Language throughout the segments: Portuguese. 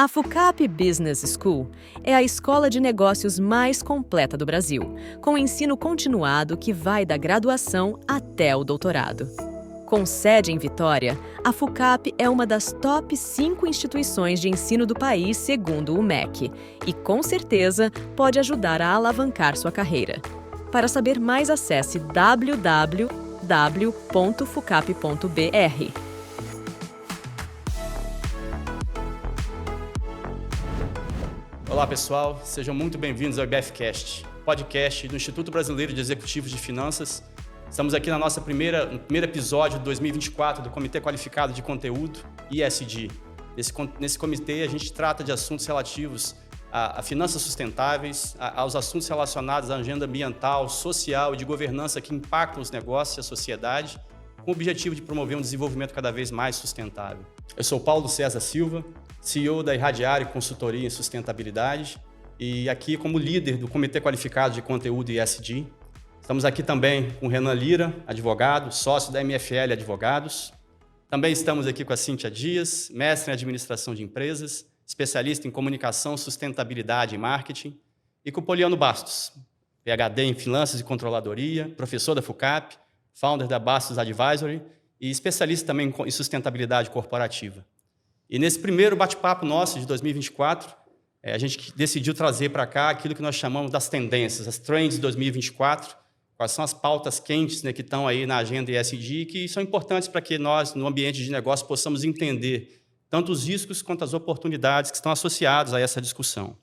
A FUCAP Business School é a escola de negócios mais completa do Brasil, com ensino continuado que vai da graduação até o doutorado. Com sede em Vitória, a FUCAP é uma das top 5 instituições de ensino do país segundo o MEC e, com certeza, pode ajudar a alavancar sua carreira. Para saber mais, acesse www.fucap.br. Olá pessoal, sejam muito bem-vindos ao IBFcast, podcast do Instituto Brasileiro de Executivos de Finanças. Estamos aqui no primeiro episódio de 2024 do Comitê Qualificado de Conteúdo, ISD. Nesse comitê a gente trata de assuntos relativos a finanças sustentáveis, aos assuntos relacionados à agenda ambiental, social e de governança que impactam os negócios e a sociedade, com o objetivo de promover um desenvolvimento cada vez mais sustentável. Eu sou Paulo César Silva, CEO da Irradiare Consultoria em Sustentabilidade e aqui como líder do Comitê Qualificado de Conteúdo ISD. Estamos aqui também com o Renan Lira, advogado, sócio da MFL Advogados. Também estamos aqui com a Cíntia Dias, mestre em Administração de Empresas, especialista em Comunicação, Sustentabilidade e Marketing. E com o Poliano Bastos, PhD em Finanças e Controladoria, professor da FUCAP, founder da Bastos Advisory e especialista também em Sustentabilidade Corporativa. E nesse primeiro bate-papo nosso de 2024, a gente decidiu trazer para cá aquilo que nós chamamos das tendências, as trends de 2024, quais são as pautas quentes, né, que estão aí na agenda ESG, que são importantes para que nós, no ambiente de negócio, possamos entender tanto os riscos quanto as oportunidades que estão associados a essa discussão.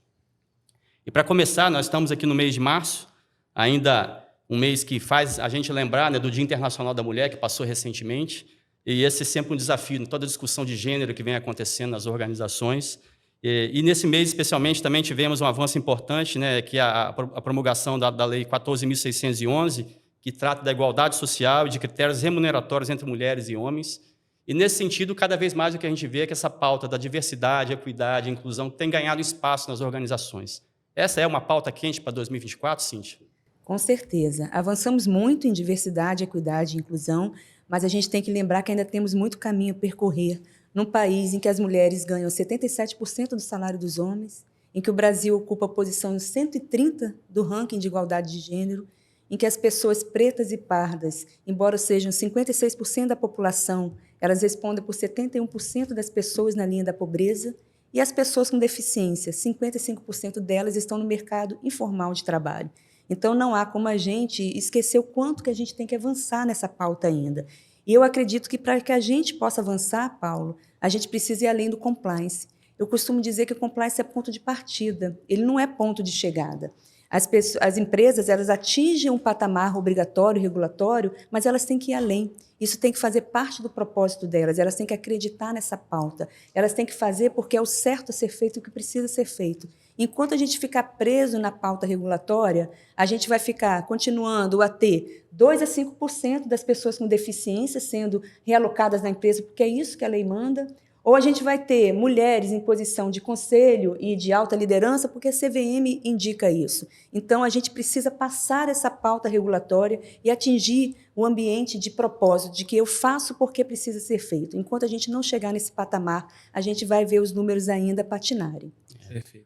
E para começar, nós estamos aqui no mês de março, ainda um mês que faz a gente lembrar, né, do Dia Internacional da Mulher, que passou recentemente. E esse é sempre um desafio em toda a discussão de gênero que vem acontecendo nas organizações. E nesse mês, especialmente, também tivemos um avanço importante, né, que é a promulgação da Lei 14.611, que trata da igualdade social e de critérios remuneratórios entre mulheres e homens. E, nesse sentido, cada vez mais o que a gente vê é que essa pauta da diversidade, equidade e inclusão tem ganhado espaço nas organizações. Essa é uma pauta quente para 2024, Cíntia? Com certeza. Avançamos muito em diversidade, equidade e inclusão, mas a gente tem que lembrar que ainda temos muito caminho a percorrer num país em que as mulheres ganham 77% do salário dos homens, em que o Brasil ocupa a posição 130 do ranking de igualdade de gênero, em que as pessoas pretas e pardas, embora sejam 56% da população, elas respondem por 71% das pessoas na linha da pobreza, e as pessoas com deficiência, 55% delas estão no mercado informal de trabalho. Então, não há como a gente esquecer o quanto que a gente tem que avançar nessa pauta ainda. E eu acredito que para que a gente possa avançar, Paulo, a gente precisa ir além do compliance. Eu costumo dizer que o compliance é ponto de partida, ele não é ponto de chegada. As empresas, elas atingem um patamar obrigatório, regulatório, mas elas têm que ir além. Isso tem que fazer parte do propósito delas, elas têm que acreditar nessa pauta, elas têm que fazer porque é o certo a ser feito e o que precisa ser feito. Enquanto a gente ficar preso na pauta regulatória, a gente vai ficar continuando a ter 2 a 5% das pessoas com deficiência sendo realocadas na empresa, porque é isso que a lei manda, ou a gente vai ter mulheres em posição de conselho e de alta liderança, porque a CVM indica isso. Então, a gente precisa passar essa pauta regulatória e atingir o ambiente de propósito, de que eu faço porque precisa ser feito. Enquanto a gente não chegar nesse patamar, a gente vai ver os números ainda patinarem.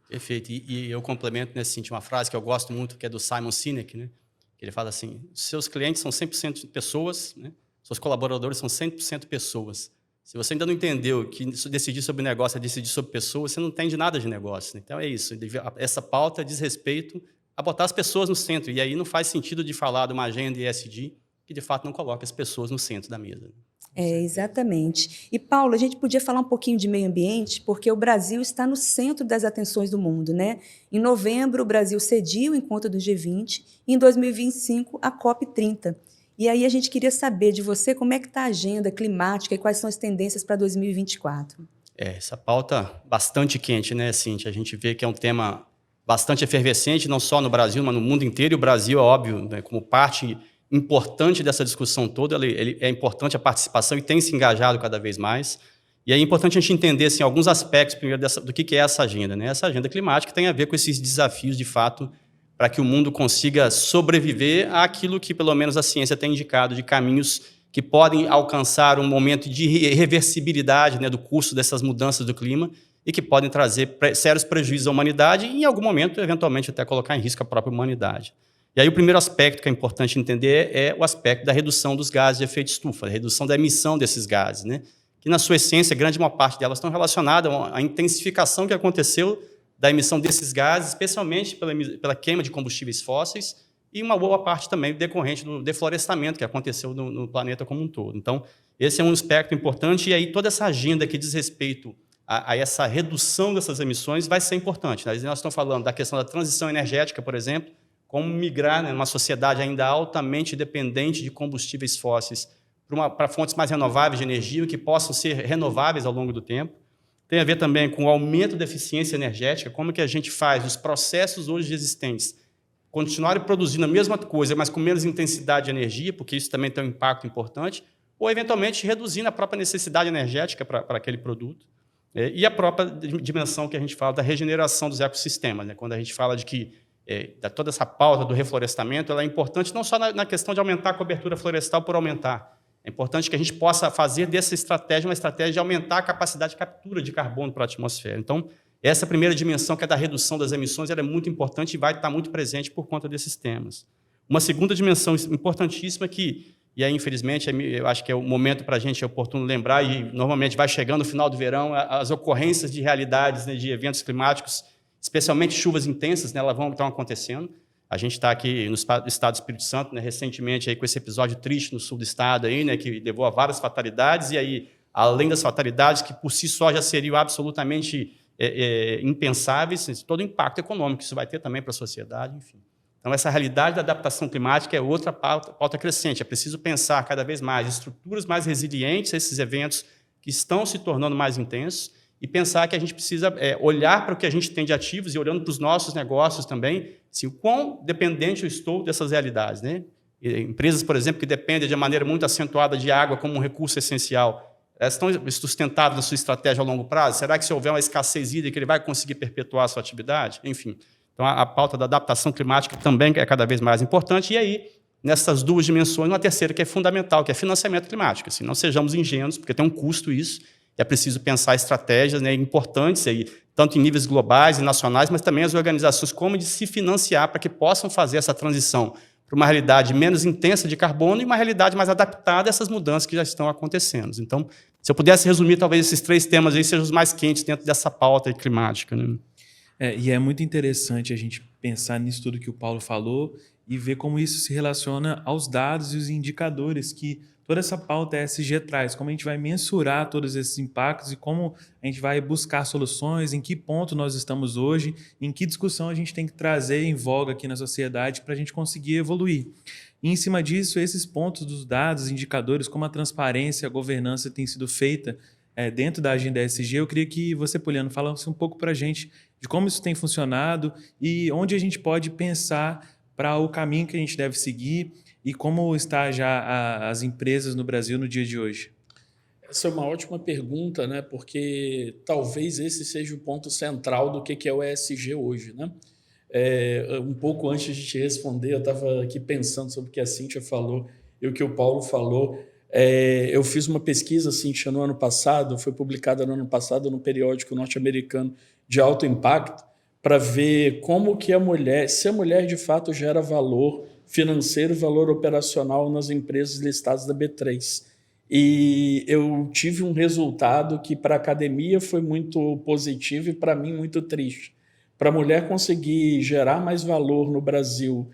Perfeito. E eu complemento nesse sentido uma frase que eu gosto muito, que é do Simon Sinek, né? Ele fala assim, seus clientes são 100% pessoas, né? Seus colaboradores são 100% pessoas. Se você ainda não entendeu que decidir sobre negócio é decidir sobre pessoas, você não entende nada de negócio. Então, é isso. Essa pauta diz respeito a botar as pessoas no centro. E aí não faz sentido de falar de uma agenda ESG que, de fato, não coloca as pessoas no centro da mesa. Exatamente. E, Paulo, a gente podia falar um pouquinho de meio ambiente, porque o Brasil está no centro das atenções do mundo, né? Em novembro, o Brasil cediu o encontro do G20 e, em 2025, a COP30. E aí a gente queria saber de você como é que está a agenda climática e quais são as tendências para 2024. Essa pauta bastante quente, né, Cíntia? A gente vê que é um tema bastante efervescente, não só no Brasil, mas no mundo inteiro. E o Brasil, é óbvio, né, como parte importante dessa discussão toda, ele é importante a participação e tem se engajado cada vez mais. E é importante a gente entender assim, alguns aspectos primeiro do que é essa agenda, né? Essa agenda climática tem a ver com esses desafios, de fato, para que o mundo consiga sobreviver àquilo que, pelo menos, a ciência tem indicado de caminhos que podem alcançar um momento de reversibilidade, né, do curso dessas mudanças do clima e que podem trazer sérios prejuízos à humanidade e, em algum momento, eventualmente, até colocar em risco a própria humanidade. E aí o primeiro aspecto que é importante entender é o aspecto da redução dos gases de efeito estufa, a redução da emissão desses gases, né? Que, na sua essência, grande uma parte delas estão relacionadas à intensificação que aconteceu da emissão desses gases, especialmente pela queima de combustíveis fósseis, e uma boa parte também decorrente do deflorestamento que aconteceu no planeta como um todo. Então, esse é um aspecto importante, e aí toda essa agenda que diz respeito a essa redução dessas emissões vai ser importante. Nós estamos falando da questão da transição energética, por exemplo, como migrar, né, numa sociedade ainda altamente dependente de combustíveis fósseis para fontes mais renováveis de energia, que possam ser renováveis ao longo do tempo. Tem a ver também com o aumento da eficiência energética, como que a gente faz os processos hoje existentes continuarem produzindo a mesma coisa, mas com menos intensidade de energia, porque isso também tem um impacto importante, ou, eventualmente, reduzindo a própria necessidade energética para aquele produto. E a própria dimensão que a gente fala da regeneração dos ecossistemas, né? Quando a gente fala de que toda essa pauta do reflorestamento, ela é importante não só na questão de aumentar a cobertura florestal por aumentar. É importante que a gente possa fazer dessa estratégia uma estratégia de aumentar a capacidade de captura de carbono para a atmosfera. Então, essa primeira dimensão, que é da redução das emissões, ela é muito importante e vai estar muito presente por conta desses temas. Uma segunda dimensão importantíssima e aí, infelizmente, eu acho que é o momento para a gente, é oportuno lembrar, e normalmente vai chegando no final do verão, as ocorrências de realidades, né, de eventos climáticos, especialmente chuvas intensas, né, elas estão acontecendo. A gente está aqui no estado do Espírito Santo, né, recentemente, aí, com esse episódio triste no sul do estado, aí, né, que levou a várias fatalidades, e aí, além das fatalidades, que por si só já seriam absolutamente impensáveis, todo o impacto econômico que isso vai ter também para a sociedade, enfim. Então, essa realidade da adaptação climática é outra pauta crescente. É preciso pensar cada vez mais estruturas mais resilientes a esses eventos que estão se tornando mais intensos e pensar que a gente precisa olhar para o que a gente tem de ativos e olhando para os nossos negócios também, assim, o quão dependente eu estou dessas realidades, né? Empresas, por exemplo, que dependem de maneira muito acentuada de água como um recurso essencial, elas estão sustentadas na sua estratégia a longo prazo? Será que, se houver uma escassez hídrica, ele vai conseguir perpetuar a sua atividade? Enfim. Então, a pauta da adaptação climática também é cada vez mais importante. E aí, nessas duas dimensões, uma terceira que é fundamental, que é financiamento climático. Assim, não sejamos ingênuos, porque tem um custo isso, e é preciso pensar estratégias, né, importantes, aí, tanto em níveis globais e nacionais, mas também as organizações como de se financiar para que possam fazer essa transição para uma realidade menos intensa de carbono e uma realidade mais adaptada a essas mudanças que já estão acontecendo. Então, se eu pudesse resumir, talvez esses três temas aí sejam os mais quentes dentro dessa pauta climática, né? E é muito interessante a gente pensar nisso tudo que o Paulo falou e ver como isso se relaciona aos dados e os indicadores que toda essa pauta ESG traz, como a gente vai mensurar todos esses impactos e como a gente vai buscar soluções, em que ponto nós estamos hoje, em que discussão a gente tem que trazer em voga aqui na sociedade para a gente conseguir evoluir. E, em cima disso, esses pontos dos dados, indicadores, como a transparência, a governança tem sido feita dentro da agenda ESG, eu queria que você, Poliano, falasse um pouco para a gente de como isso tem funcionado e onde a gente pode pensar para o caminho que a gente deve seguir e como está já as empresas no Brasil no dia de hoje. Essa é uma ótima pergunta, né? Porque talvez esse seja o ponto central do que é o ESG hoje, né? Um pouco antes de te responder, eu estava aqui pensando sobre o que a Cíntia falou e o que o Paulo falou. Eu fiz uma pesquisa, Cíntia, no ano passado, foi publicada no ano passado no periódico norte-americano de alto impacto, para ver como que se a mulher de fato gera valor financeiro, valor operacional nas empresas listadas da B3. E eu tive um resultado que para a academia foi muito positivo e para mim muito triste. Para a mulher conseguir gerar mais valor no Brasil,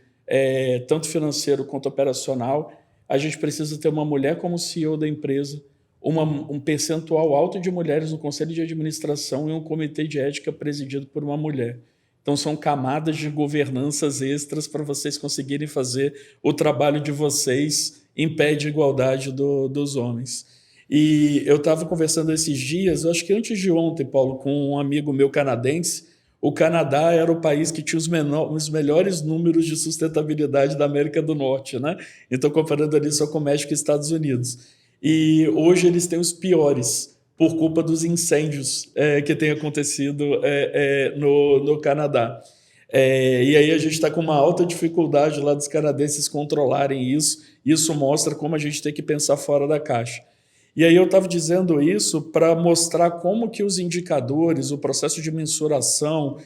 tanto financeiro quanto operacional, a gente precisa ter uma mulher como CEO da empresa, um percentual alto de mulheres no conselho de administração e um comitê de ética presidido por uma mulher. Então, são camadas de governanças extras para vocês conseguirem fazer o trabalho de vocês em pé de igualdade dos homens. E eu estava conversando esses dias, acho que antes de ontem, Paulo, com um amigo meu canadense. O Canadá era o país que tinha os melhores números de sustentabilidade da América do Norte, né? Então, comparando ali só com o México e Estados Unidos. E hoje eles têm os piores, por culpa dos incêndios que têm acontecido no Canadá. E aí a gente está com uma alta dificuldade lá dos canadenses controlarem isso. Isso mostra como a gente tem que pensar fora da caixa. E aí eu estava dizendo isso para mostrar como que os indicadores, o processo de mensuração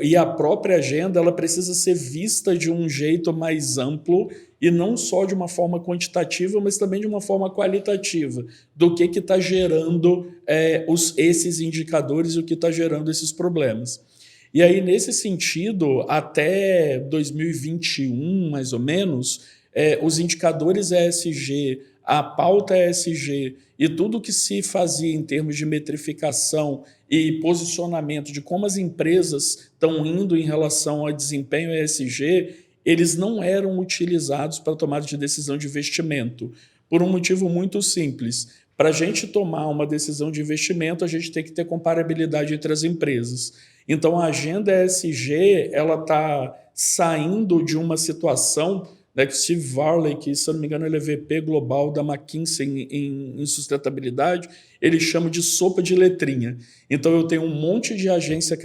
e a própria agenda, ela precisa ser vista de um jeito mais amplo e não só de uma forma quantitativa, mas também de uma forma qualitativa, do que está gerando esses indicadores e o que está gerando esses problemas. E aí, nesse sentido, até 2021, mais ou menos, os indicadores ESG, a pauta ESG e tudo que se fazia em termos de metrificação e posicionamento de como as empresas estão indo em relação ao desempenho ESG, eles não eram utilizados para tomada de decisão de investimento, por um motivo muito simples. Para a gente tomar uma decisão de investimento, a gente tem que ter comparabilidade entre as empresas. Então, a agenda ESG está saindo de uma situação, né, que Steve Varley, que, se eu não me engano, ele é VP global da McKinsey em sustentabilidade, ele chama de sopa de letrinha. Então, eu tenho um monte de agência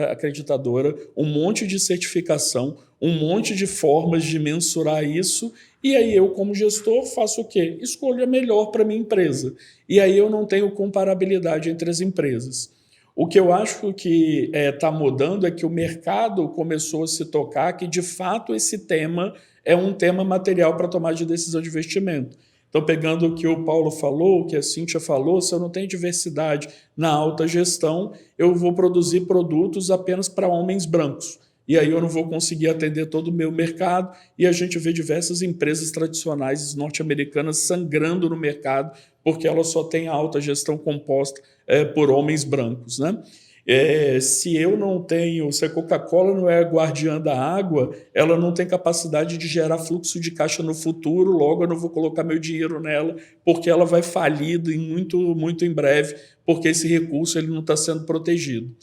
acreditadora, um monte de certificação, um monte de formas de mensurar isso, e aí eu, como gestor, faço o quê? Escolho a melhor para a minha empresa. E aí eu não tenho comparabilidade entre as empresas. O que eu acho que está mudando é que o mercado começou a se tocar que, de fato, esse tema é um tema material para tomar de decisão de investimento. Então, pegando o que o Paulo falou, o que a Cíntia falou, se eu não tenho diversidade na alta gestão, eu vou produzir produtos apenas para homens brancos. E aí eu não vou conseguir atender todo o meu mercado, e a gente vê diversas empresas tradicionais norte-americanas sangrando no mercado porque elas só têm a alta gestão composta por homens brancos, né? Se eu não tenho, se a Coca-Cola não é a guardiã da água, ela não tem capacidade de gerar fluxo de caixa no futuro, logo eu não vou colocar meu dinheiro nela, porque ela vai falir muito em breve, porque esse recurso ele não está sendo protegido.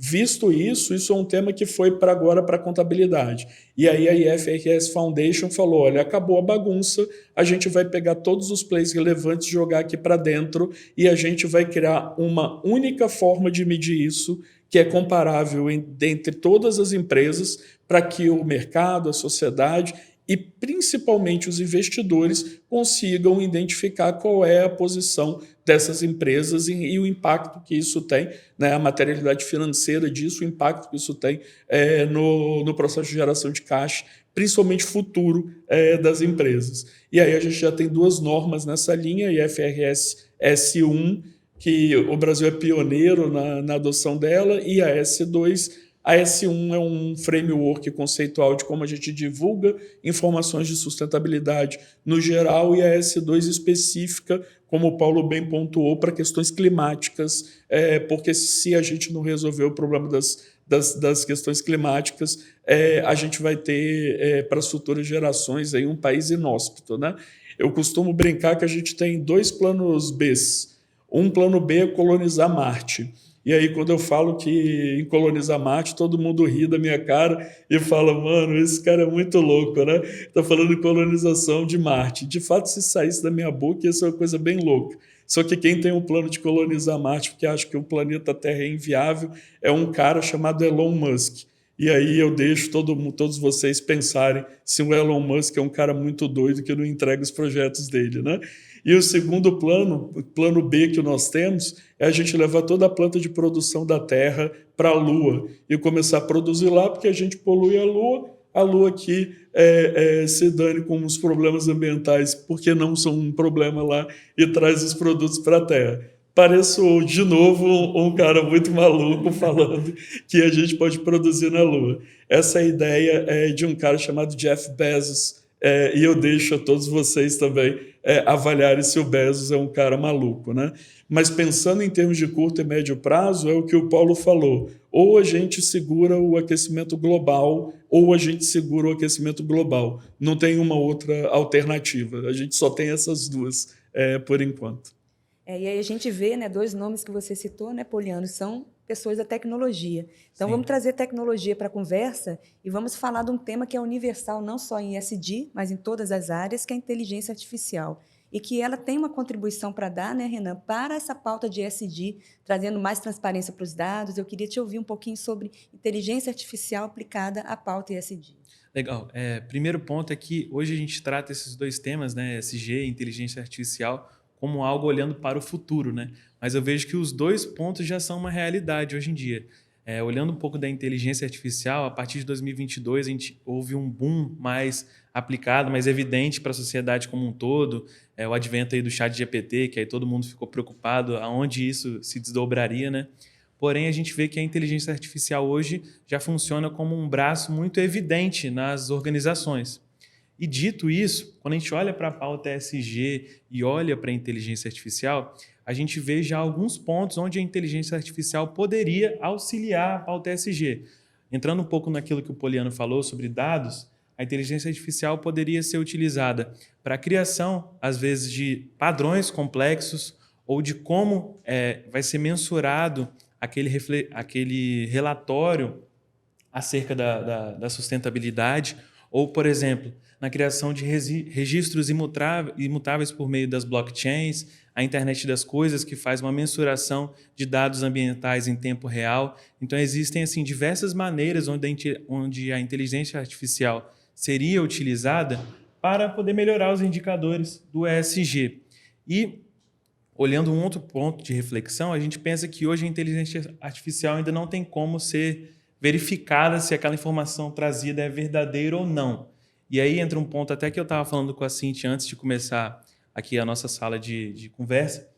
Visto isso é um tema que foi para agora para a contabilidade. E aí a IFRS Foundation falou, olha, acabou a bagunça, a gente vai pegar todos os plays relevantes, jogar aqui para dentro e a gente vai criar uma única forma de medir isso, que é comparável entre todas as empresas, para que o mercado, a sociedade e principalmente os investidores consigam identificar qual é a posição dessas empresas e o impacto que isso tem, né, a materialidade financeira disso, o impacto que isso tem no processo de geração de caixa, principalmente futuro das empresas. E aí a gente já tem duas normas nessa linha, IFRS S1, que o Brasil é pioneiro na adoção dela, e a S2. A S1 é um framework conceitual de como a gente divulga informações de sustentabilidade no geral, e a S2 específica, como o Paulo bem pontuou, para questões climáticas, porque se a gente não resolver o problema das questões climáticas, a gente vai ter para as futuras gerações aí um país inóspito, né? Eu costumo brincar que a gente tem dois planos B. Um plano B é colonizar Marte. E aí, quando eu falo que em colonizar Marte, todo mundo ri da minha cara e fala, mano, esse cara é muito louco, né? Tá falando de colonização de Marte. De fato, se saísse da minha boca, ia ser uma coisa bem louca. Só que quem tem um plano de colonizar Marte, porque acha que o planeta Terra é inviável, é um cara chamado Elon Musk. E aí eu deixo todos vocês pensarem se o Elon Musk é um cara muito doido que não entrega os projetos dele, né? E o segundo plano, o plano B que nós temos, é a gente levar toda a planta de produção da Terra para a Lua e começar a produzir lá, porque a gente polui a Lua aqui se dane com os problemas ambientais, porque não são um problema lá, e traz os produtos para a Terra. Pareço, de novo, um cara muito maluco falando que a gente pode produzir na Lua. Essa ideia é de um cara chamado Jeff Bezos, e eu deixo a todos vocês também avaliarem se o Bezos é um cara maluco, né? Mas pensando em termos de curto e médio prazo, é o que o Paulo falou. Ou a gente segura o aquecimento global, ou a gente segura o aquecimento global. Não tem uma outra alternativa. A gente só tem essas duas por enquanto. E aí a gente vê, né, dois nomes que você citou, né, Poliano, são pessoas da tecnologia. Então, Vamos trazer tecnologia para a conversa e vamos falar de um tema que é universal, não só em ESG, mas em todas as áreas, que é a inteligência artificial. E que ela tem uma contribuição para dar, né, Renan, para essa pauta de ESG, trazendo mais transparência para os dados. Eu queria te ouvir um pouquinho sobre inteligência artificial aplicada à pauta ESG. Legal. Primeiro ponto é que hoje a gente trata esses dois temas, né, ESG e inteligência artificial, como algo olhando para o futuro, né? Mas eu vejo que os dois pontos já são uma realidade hoje em dia. Olhando um pouco da inteligência artificial, a partir de 2022 a gente houve um boom mais aplicado, mais evidente para a sociedade como um todo, o advento aí do ChatGPT, que aí todo mundo ficou preocupado aonde isso se desdobraria, né? Porém, a gente vê que a inteligência artificial hoje já funciona como um braço muito evidente nas organizações. E dito isso, quando a gente olha para a pauta ESG e olha para a inteligência artificial, a gente vê já alguns pontos onde a inteligência artificial poderia auxiliar a pauta ESG. Entrando um pouco naquilo que o Poliano falou sobre dados, a inteligência artificial poderia ser utilizada para a criação, às vezes, de padrões complexos ou de como vai ser mensurado aquele relatório acerca da sustentabilidade, ou, por exemplo, na criação de registros imutáveis por meio das blockchains, a internet das coisas, que faz uma mensuração de dados ambientais em tempo real. Então, existem assim, diversas maneiras onde a inteligência artificial seria utilizada para poder melhorar os indicadores do ESG. E, olhando um outro ponto de reflexão, a gente pensa que hoje a inteligência artificial ainda não tem como ser verificada se aquela informação trazida é verdadeira ou não. E aí entra um ponto até que eu estava falando com a Cintia antes de começar aqui a nossa sala de conversa,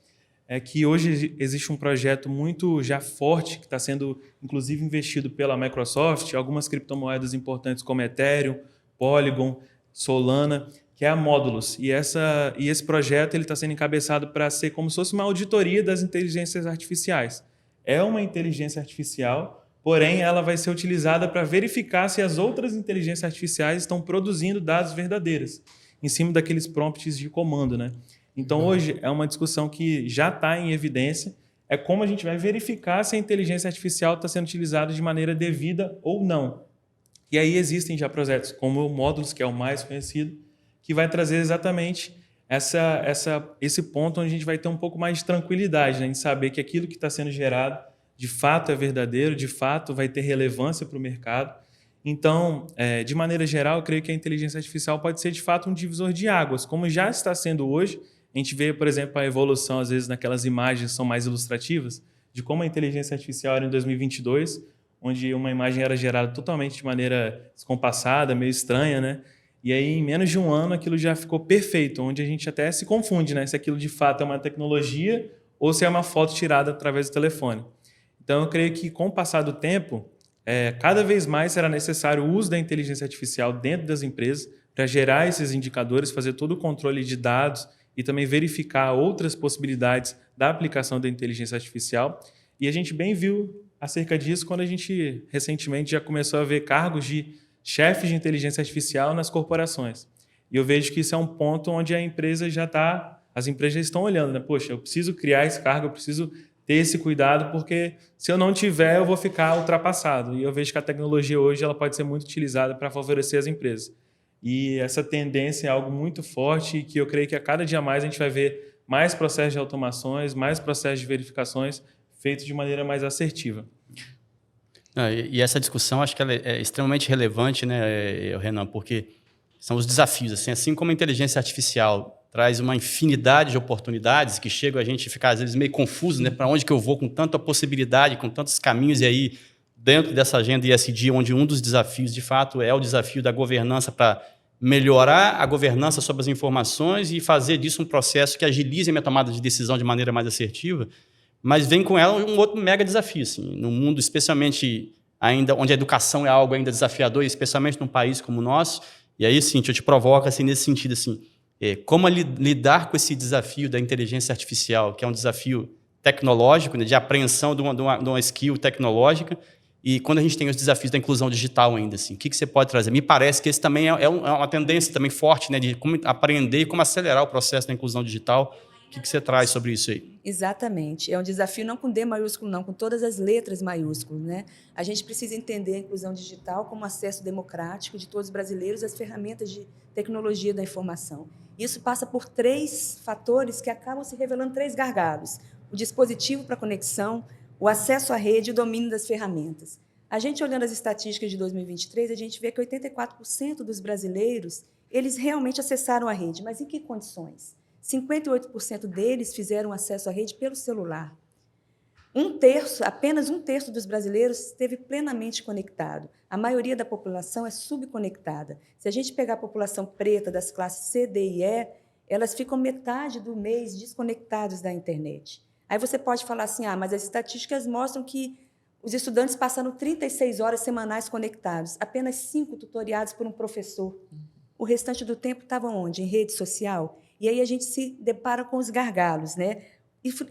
é que hoje existe um projeto muito já forte, que está sendo inclusive investido pela Microsoft, algumas criptomoedas importantes como Ethereum, Polygon, Solana, que é a Módulos. E esse projeto está sendo encabeçado para ser como se fosse uma auditoria das inteligências artificiais. É uma inteligência artificial, porém ela vai ser utilizada para verificar se as outras inteligências artificiais estão produzindo dados verdadeiros, em cima daqueles prompts de comando, né? Então, hoje é uma discussão que já está em evidência, é como a gente vai verificar se a inteligência artificial está sendo utilizada de maneira devida ou não. E aí existem já projetos como o Módulos, que é o mais conhecido, que vai trazer exatamente esse ponto onde a gente vai ter um pouco mais de tranquilidade, né, em saber que aquilo que está sendo gerado de fato é verdadeiro, de fato vai ter relevância para o mercado. Então, de maneira geral, eu creio que a inteligência artificial pode ser de fato um divisor de águas, como já está sendo hoje. A gente vê, por exemplo, a evolução, às vezes, naquelas imagens que são mais ilustrativas, de como a inteligência artificial era em 2022, onde uma imagem era gerada totalmente de maneira descompassada, meio estranha, né? E aí, em menos de um ano, aquilo já ficou perfeito, onde a gente até se confunde, né? Se aquilo de fato é uma tecnologia ou se é uma foto tirada através do telefone. Então, eu creio que, com o passar do tempo, cada vez mais será necessário o uso da inteligência artificial dentro das empresas para gerar esses indicadores, fazer todo o controle de dados e também verificar outras possibilidades da aplicação da inteligência artificial. E a gente bem viu acerca disso quando a gente, recentemente, já começou a ver cargos de chefes de inteligência artificial nas corporações. E eu vejo que isso é um ponto onde as empresas já estão olhando, né? Poxa, eu preciso criar esse cargo, eu preciso ter esse cuidado, porque se eu não tiver, eu vou ficar ultrapassado. E eu vejo que a tecnologia hoje ela pode ser muito utilizada para favorecer as empresas. E essa tendência é algo muito forte e que eu creio que a cada dia mais a gente vai ver mais processos de automações, mais processos de verificações feitos de maneira mais assertiva. E essa discussão acho que ela é extremamente relevante, né, Renan, porque são os desafios. Assim como a inteligência artificial traz uma infinidade de oportunidades que chegam a gente ficar, às vezes, meio confuso, né? Para onde que eu vou com tanta possibilidade, com tantos caminhos, e aí, dentro dessa agenda ESG, onde um dos desafios, de fato, é o desafio da governança para melhorar a governança sobre as informações e fazer disso um processo que agilize a minha tomada de decisão de maneira mais assertiva, mas vem com ela um outro mega desafio, assim, no mundo, especialmente ainda onde a educação é algo ainda desafiador, especialmente num país como o nosso. E aí, sim, eu te provoco assim, nesse sentido, assim, como lidar com esse desafio da inteligência artificial, que é um desafio tecnológico, né, de apreensão de uma skill tecnológica, e quando a gente tem os desafios da inclusão digital ainda, assim, o que você pode trazer? Me parece que esse também é uma tendência também forte, né, de como aprender e como acelerar o processo da inclusão digital. O que você traz sobre isso aí? Exatamente. É um desafio não com D maiúsculo, não, com todas as letras maiúsculas, né? A gente precisa entender a inclusão digital como acesso democrático de todos os brasileiros às ferramentas de tecnologia da informação. Isso passa por 3 fatores que acabam se revelando 3 gargalos: o dispositivo para conexão, o acesso à rede e o domínio das ferramentas. A gente, olhando as estatísticas de 2023, a gente vê que 84% dos brasileiros eles realmente acessaram a rede, mas em que condições? 58% deles fizeram acesso à rede pelo celular. Apenas um terço dos brasileiros esteve plenamente conectado. A maioria da população é subconectada. Se a gente pegar a população preta das classes C, D e E, elas ficam metade do mês desconectados da internet. Aí você pode falar assim, mas as estatísticas mostram que os estudantes passaram 36 horas semanais conectados, apenas 5 tutoriados por um professor. O restante do tempo estava onde? Em rede social. E aí a gente se depara com os gargalos, né?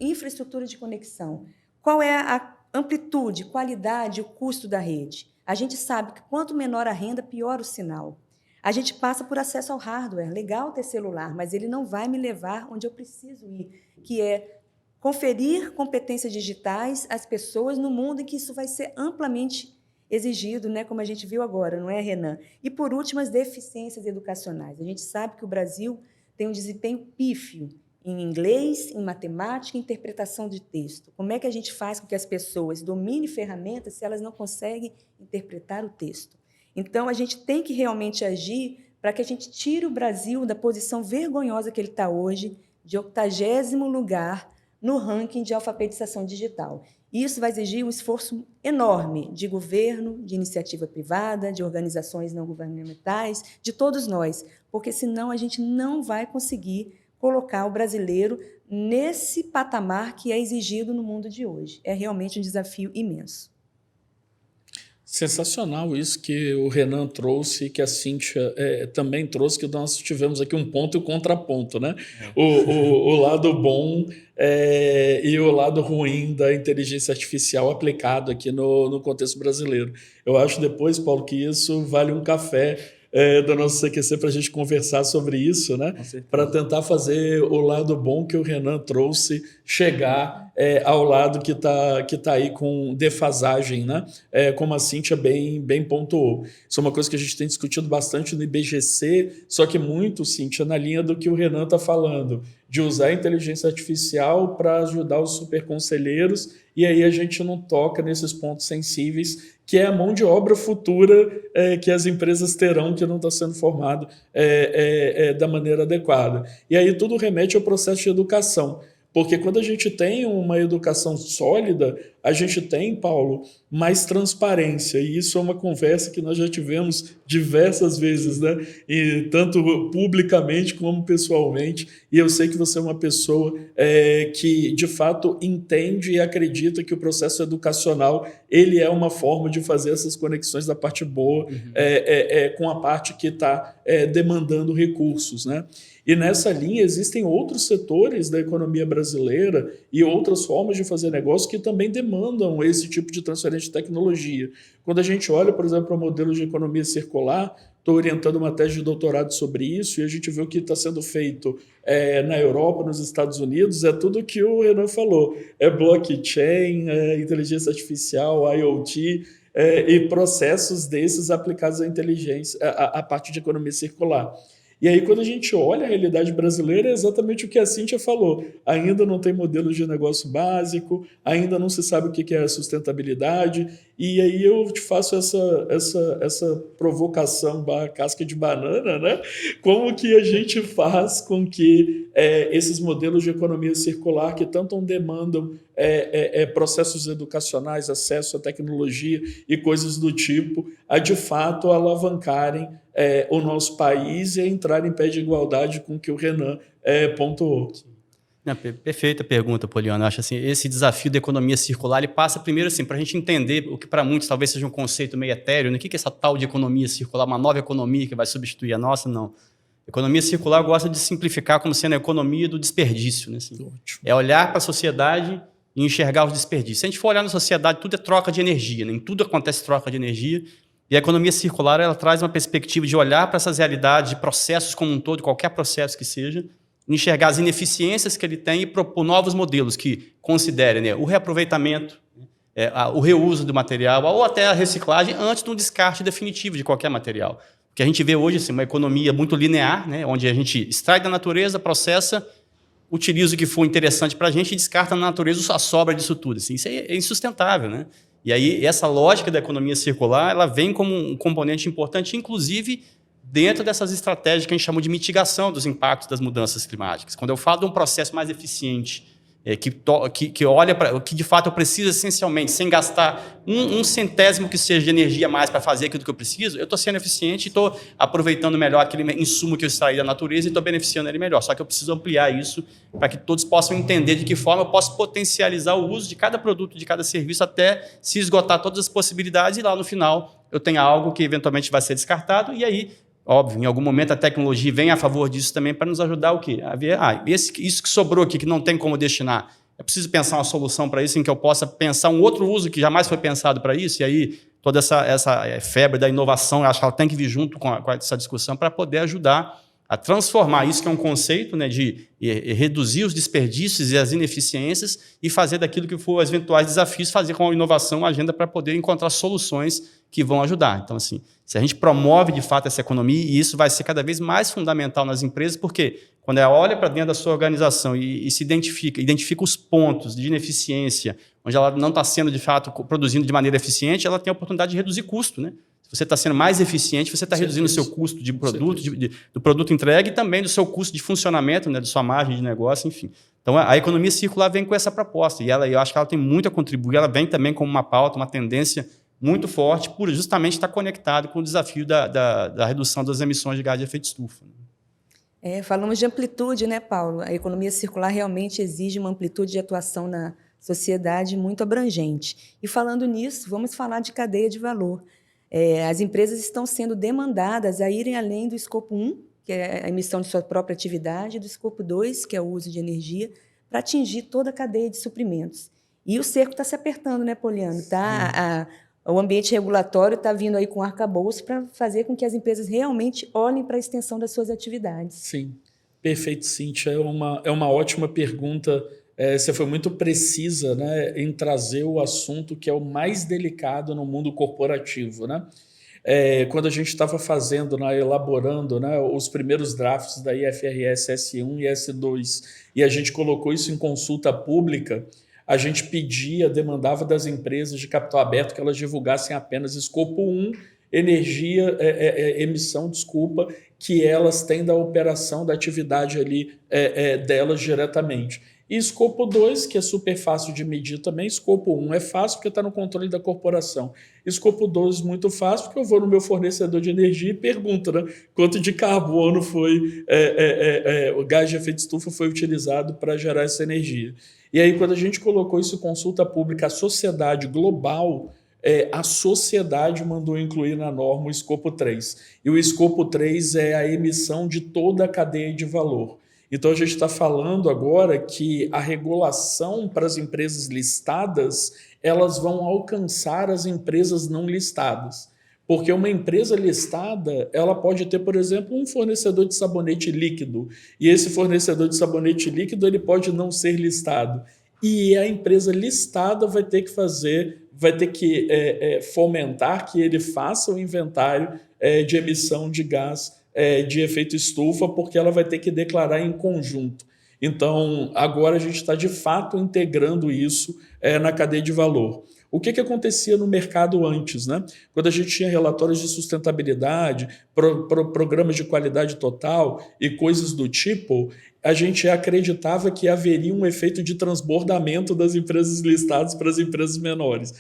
Infraestrutura de conexão. Qual é a amplitude, qualidade, o custo da rede? A gente sabe que quanto menor a renda, pior o sinal. A gente passa por acesso ao hardware. Legal ter celular, mas ele não vai me levar onde eu preciso ir, que é conferir competências digitais às pessoas no mundo em que isso vai ser amplamente exigido, né, como a gente viu agora, não é, Renan? E, por último, as deficiências educacionais. A gente sabe que o Brasil tem um desempenho pífio em inglês, em matemática, em interpretação de texto. Como é que a gente faz com que as pessoas dominem ferramentas se elas não conseguem interpretar o texto? Então, a gente tem que realmente agir para que a gente tire o Brasil da posição vergonhosa que ele está hoje, de 80º lugar no ranking de alfabetização digital. Isso vai exigir um esforço enorme de governo, de iniciativa privada, de organizações não governamentais, de todos nós, porque senão a gente não vai conseguir colocar o brasileiro nesse patamar que é exigido no mundo de hoje. É realmente um desafio imenso. Sensacional isso que o Renan trouxe, que a Cíntia também trouxe, que nós tivemos aqui um ponto e um contraponto, né? O lado bom e o lado ruim da inteligência artificial aplicado aqui no contexto brasileiro. Eu acho depois, Paulo, que isso vale um café do nosso CQC para a gente conversar sobre isso, né? Para tentar fazer o lado bom que o Renan trouxe chegar ao lado que tá aí com defasagem, né? Como a Cíntia bem pontuou. Isso é uma coisa que a gente tem discutido bastante no IBGC, só que muito, Cíntia, na linha do que o Renan está falando, de usar a inteligência artificial para ajudar os superconselheiros, e aí a gente não toca nesses pontos sensíveis, que é a mão de obra futura que as empresas terão, que não está sendo formado da maneira adequada. E aí tudo remete ao processo de educação. Porque quando a gente tem uma educação sólida, a gente tem, Paulo, mais transparência. E isso é uma conversa que nós já tivemos diversas vezes, né? E tanto publicamente como pessoalmente. E eu sei que você é uma pessoa que, de fato, entende e acredita que o processo educacional ele é uma forma de fazer essas conexões da parte boa com a parte que está demandando recursos, né? E nessa linha existem outros setores da economia brasileira e outras formas de fazer negócio que também demandam esse tipo de transferência de tecnologia. Quando a gente olha, por exemplo, para o modelo de economia circular, estou orientando uma tese de doutorado sobre isso e a gente vê o que está sendo feito na Europa, nos Estados Unidos, é tudo que o Renan falou. É blockchain, inteligência artificial, IoT, e processos desses aplicados à inteligência, à parte de economia circular. E aí, quando a gente olha a realidade brasileira, é exatamente o que a Cíntia falou. Ainda não tem modelo de negócio básico, ainda não se sabe o que é sustentabilidade. E aí eu te faço essa provocação, casca de banana, né? Como que a gente faz com que esses modelos de economia circular que tanto demandam processos educacionais, acesso à tecnologia e coisas do tipo, a de fato alavancarem o nosso país e a entrar em pé de igualdade com o que o Renan pontuou. Não, perfeita pergunta, Poliana. Eu acho assim, esse desafio da economia circular ele passa primeiro assim, para a gente entender o que para muitos talvez seja um conceito meio etéreo, né? O que é essa tal de economia circular, uma nova economia que vai substituir a nossa? Não. Economia circular gosta de simplificar como sendo a economia do desperdício. Né? Assim, é olhar para a sociedade e enxergar os desperdícios. Se a gente for olhar na sociedade, tudo é troca de energia, né? Em tudo acontece troca de energia. E a economia circular ela traz uma perspectiva de olhar para essas realidades, de processos como um todo, qualquer processo que seja, enxergar as ineficiências que ele tem e propor novos modelos que considerem, né, o reaproveitamento, o reuso do material ou até a reciclagem antes do descarte definitivo de qualquer material. Porque a gente vê hoje assim, uma economia muito linear, né, onde a gente extrai da natureza, processa, utiliza o que for interessante para a gente e descarta na natureza a sobra disso tudo. Assim, isso é insustentável, né? E aí essa lógica da economia circular ela vem como um componente importante, inclusive dentro dessas estratégias que a gente chamou de mitigação dos impactos das mudanças climáticas. Quando eu falo de um processo mais eficiente, que olha para o que de fato eu preciso essencialmente, sem gastar um centésimo que seja de energia a mais para fazer aquilo que eu preciso, eu estou sendo eficiente e estou aproveitando melhor aquele insumo que eu extraí da natureza e estou beneficiando ele melhor. Só que eu preciso ampliar isso para que todos possam entender de que forma eu posso potencializar o uso de cada produto, de cada serviço, até se esgotar todas as possibilidades e lá no final eu tenho algo que eventualmente vai ser descartado e aí, óbvio, em algum momento a tecnologia vem a favor disso também para nos ajudar o quê? A ver, isso que sobrou aqui, que não tem como destinar, é preciso pensar uma solução para isso em que eu possa pensar um outro uso que jamais foi pensado para isso, e aí toda essa febre da inovação, eu acho que ela tem que vir junto com essa discussão para poder ajudar a transformar isso, que é um conceito, né, de reduzir os desperdícios e as ineficiências e fazer daquilo que for os eventuais desafios, fazer com a inovação uma agenda para poder encontrar soluções que vão ajudar. Então, assim, se a gente promove, de fato, essa economia, e isso vai ser cada vez mais fundamental nas empresas, porque quando ela olha para dentro da sua organização e se identifica os pontos de ineficiência, onde ela não está sendo, de fato, produzindo de maneira eficiente, ela tem a oportunidade de reduzir custo, né? Se você está sendo mais eficiente, você está reduzindo o seu custo de produto, do produto entregue e também do seu custo de funcionamento, né, da sua margem de negócio, enfim. Então, a economia circular vem com essa proposta, e eu acho que ela tem muito a contribuir, ela vem também como uma pauta, uma tendência muito forte, por justamente estar conectado com o desafio da redução das emissões de gás de efeito estufa. Falamos de amplitude, né, Paulo? A economia circular realmente exige uma amplitude de atuação na sociedade muito abrangente. E falando nisso, vamos falar de cadeia de valor. As empresas estão sendo demandadas a irem além do escopo 1, que é a emissão de sua própria atividade, e do escopo 2, que é o uso de energia, para atingir toda a cadeia de suprimentos. E o cerco está se apertando, né, Poliano? O ambiente regulatório está vindo aí com arcabouço para fazer com que as empresas realmente olhem para a extensão das suas atividades. Sim, perfeito, Cíntia. É uma ótima pergunta. Você foi muito precisa, né, em trazer o assunto que é o mais delicado no mundo corporativo, né? Quando a gente estava fazendo, né, elaborando, né, os primeiros drafts da IFRS S1 e S2, e a gente colocou isso em consulta pública, a gente demandava das empresas de capital aberto que elas divulgassem apenas escopo 1, emissão, que elas têm da operação, da atividade ali delas diretamente. E escopo 2, que é super fácil de medir também. Escopo 1 é fácil porque está no controle da corporação. Escopo 2 muito fácil porque eu vou no meu fornecedor de energia e pergunto, né, quanto de carbono foi, o gás de efeito estufa foi utilizado para gerar essa energia. E aí, quando a gente colocou isso em consulta pública, a sociedade global, a sociedade mandou incluir na norma o escopo 3. E o escopo 3 é a emissão de toda a cadeia de valor. Então, a gente está falando agora que a regulação para as empresas listadas, elas vão alcançar as empresas não listadas. Porque uma empresa listada, ela pode ter, por exemplo, um fornecedor de sabonete líquido. E esse fornecedor de sabonete líquido ele pode não ser listado. E a empresa listada vai ter que fomentar que ele faça o inventário de emissão de gás de efeito estufa, porque ela vai ter que declarar em conjunto. Então, agora a gente está, de fato, integrando isso na cadeia de valor. O que acontecia no mercado antes, né? Quando a gente tinha relatórios de sustentabilidade, programas de qualidade total e coisas do tipo, a gente acreditava que haveria um efeito de transbordamento das empresas listadas para as empresas menores.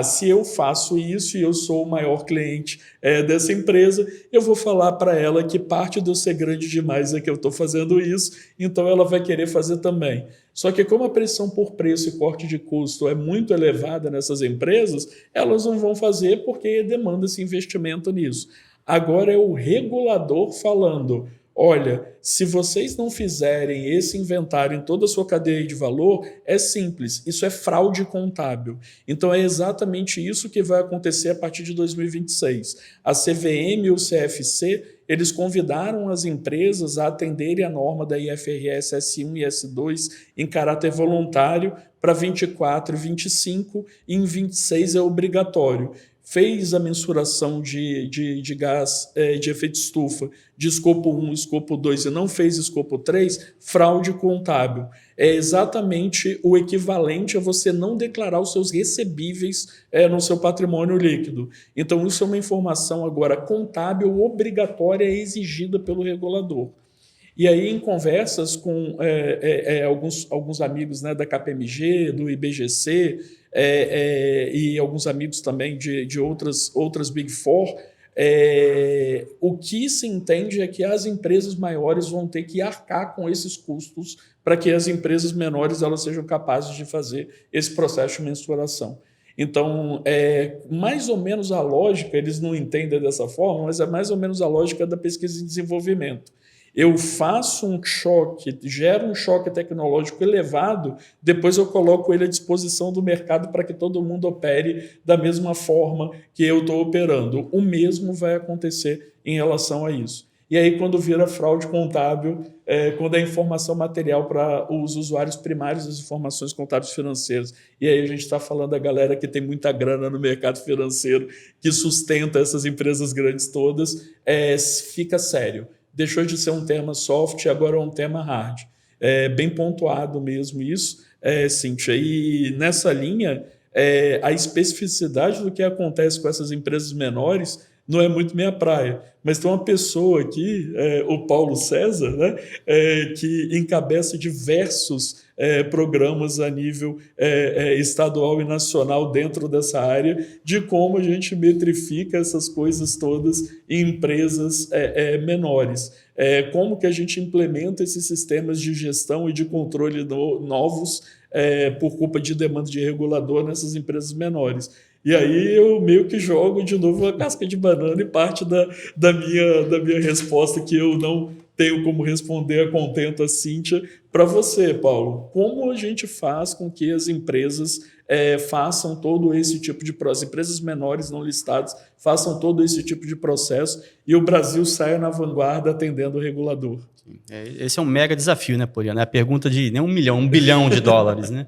Se eu faço isso e eu sou o maior cliente dessa empresa, eu vou falar para ela que parte de eu ser grande demais é que eu estou fazendo isso, então ela vai querer fazer também. Só que como a pressão por preço e corte de custo é muito elevada nessas empresas, elas não vão fazer porque demanda-se investimento nisso. Agora é o regulador falando: olha, se vocês não fizerem esse inventário em toda a sua cadeia de valor, é simples, isso é fraude contábil. Então é exatamente isso que vai acontecer a partir de 2026. A CVM e o CFC, eles convidaram as empresas a atenderem a norma da IFRS S1 e S2 em caráter voluntário para 24 e 25, e em 26 é obrigatório. fez a mensuração de gás de efeito estufa de escopo 1, escopo 2 e não fez escopo 3, fraude contábil. É exatamente o equivalente a você não declarar os seus recebíveis no seu patrimônio líquido. Então, isso é uma informação agora contábil obrigatória exigida pelo regulador. E aí, em conversas com alguns amigos, né, da KPMG, do IBGC, e alguns amigos também de outras Big Four, o que se entende é que as empresas maiores vão ter que arcar com esses custos para que as empresas menores elas sejam capazes de fazer esse processo de mensuração. Então, mais ou menos a lógica, eles não entendem dessa forma, mas é mais ou menos a lógica da pesquisa e desenvolvimento. Eu faço um choque, gero um choque tecnológico elevado, depois eu coloco ele à disposição do mercado para que todo mundo opere da mesma forma que eu estou operando. O mesmo vai acontecer em relação a isso. E aí, quando vira fraude contábil, quando é informação material para os usuários primários das informações contábeis financeiras, e aí a gente está falando da galera que tem muita grana no mercado financeiro, que sustenta essas empresas grandes todas, fica sério. Deixou de ser um tema soft, agora é um tema hard. Bem pontuado mesmo isso, Cíntia. E nessa linha, a especificidade do que acontece com essas empresas menores não é muito minha praia. Mas tem uma pessoa aqui, o Paulo César, né, que encabeça diversos programas a nível estadual e nacional dentro dessa área, de como a gente metrifica essas coisas todas em empresas menores. Como que a gente implementa esses sistemas de gestão e de controle novos por culpa de demanda de regulador nessas empresas menores. E aí eu meio que jogo de novo a casca de banana e parte da minha resposta que eu não tenho como responder a contento a Cíntia para você, Paulo. Como a gente faz com que as empresas façam todo esse tipo de processo, empresas menores não listadas façam todo esse tipo de processo e o Brasil saia na vanguarda atendendo o regulador? Esse é um mega desafio, né, Poliana? É a pergunta de nem 1 milhão, 1 bilhão de dólares, né?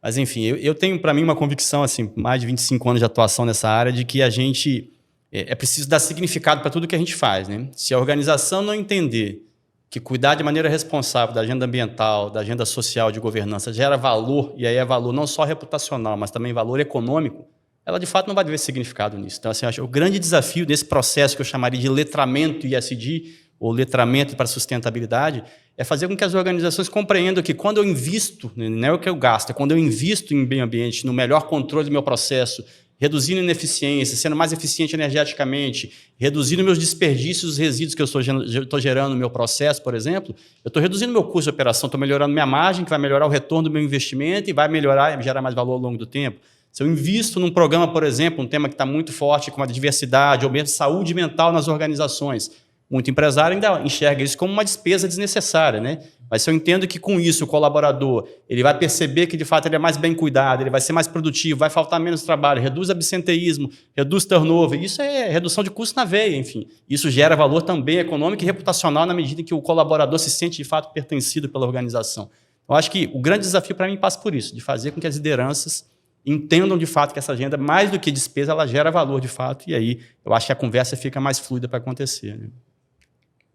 Mas, enfim, eu tenho para mim uma convicção, assim, mais de 25 anos de atuação nessa área, de que a gente é preciso dar significado para tudo que a gente faz, né? Se a organização não entender que cuidar de maneira responsável da agenda ambiental, da agenda social, de governança, gera valor, e aí é valor não só reputacional, mas também valor econômico, ela de fato não vai ver significado nisso. Então, assim, eu acho que o grande desafio desse processo que eu chamaria de letramento ISD, ou letramento para sustentabilidade, é fazer com que as organizações compreendam que quando eu invisto, não é o que eu gasto, é quando eu invisto em meio ambiente, no melhor controle do meu processo, reduzindo ineficiência, sendo mais eficiente energeticamente, reduzindo meus desperdícios, os resíduos que eu estou gerando no meu processo, por exemplo, eu estou reduzindo meu custo de operação, estou melhorando minha margem, que vai melhorar o retorno do meu investimento e vai melhorar e gerar mais valor ao longo do tempo. Se eu invisto num programa, por exemplo, um tema que está muito forte, como a diversidade, ou mesmo saúde mental nas organizações, muito empresário ainda enxerga isso como uma despesa desnecessária, né? Mas se eu entendo que com isso o colaborador ele vai perceber que de fato ele é mais bem cuidado, ele vai ser mais produtivo, vai faltar menos trabalho, reduz absenteísmo, reduz turnover, isso é redução de custo na veia, enfim. Isso gera valor também econômico e reputacional na medida em que o colaborador se sente de fato pertencido pela organização. Eu acho que o grande desafio para mim passa por isso, de fazer com que as lideranças entendam de fato que essa agenda, mais do que despesa, ela gera valor de fato, e aí eu acho que a conversa fica mais fluida para acontecer, né?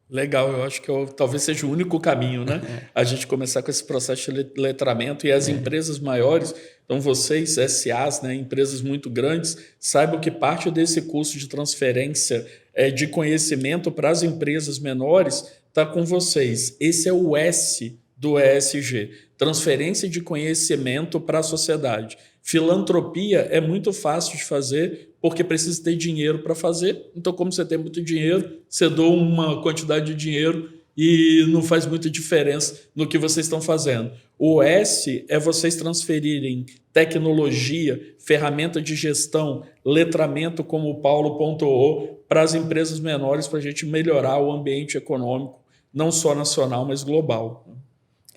Legal, eu acho que talvez seja o único caminho, né? A gente começar com esse processo de letramento e as empresas maiores, então vocês, SAs, né, empresas muito grandes, saibam que parte desse custo de transferência de conhecimento para as empresas menores está com vocês. Esse é o S do ESG, transferência de conhecimento para a sociedade. Filantropia é muito fácil de fazer porque precisa ter dinheiro para fazer. Então, como você tem muito dinheiro, você doa uma quantidade de dinheiro e não faz muita diferença no que vocês estão fazendo. O S é vocês transferirem tecnologia, ferramenta de gestão, letramento, como o Paulo pontuou, para as empresas menores para a gente melhorar o ambiente econômico, não só nacional, mas global.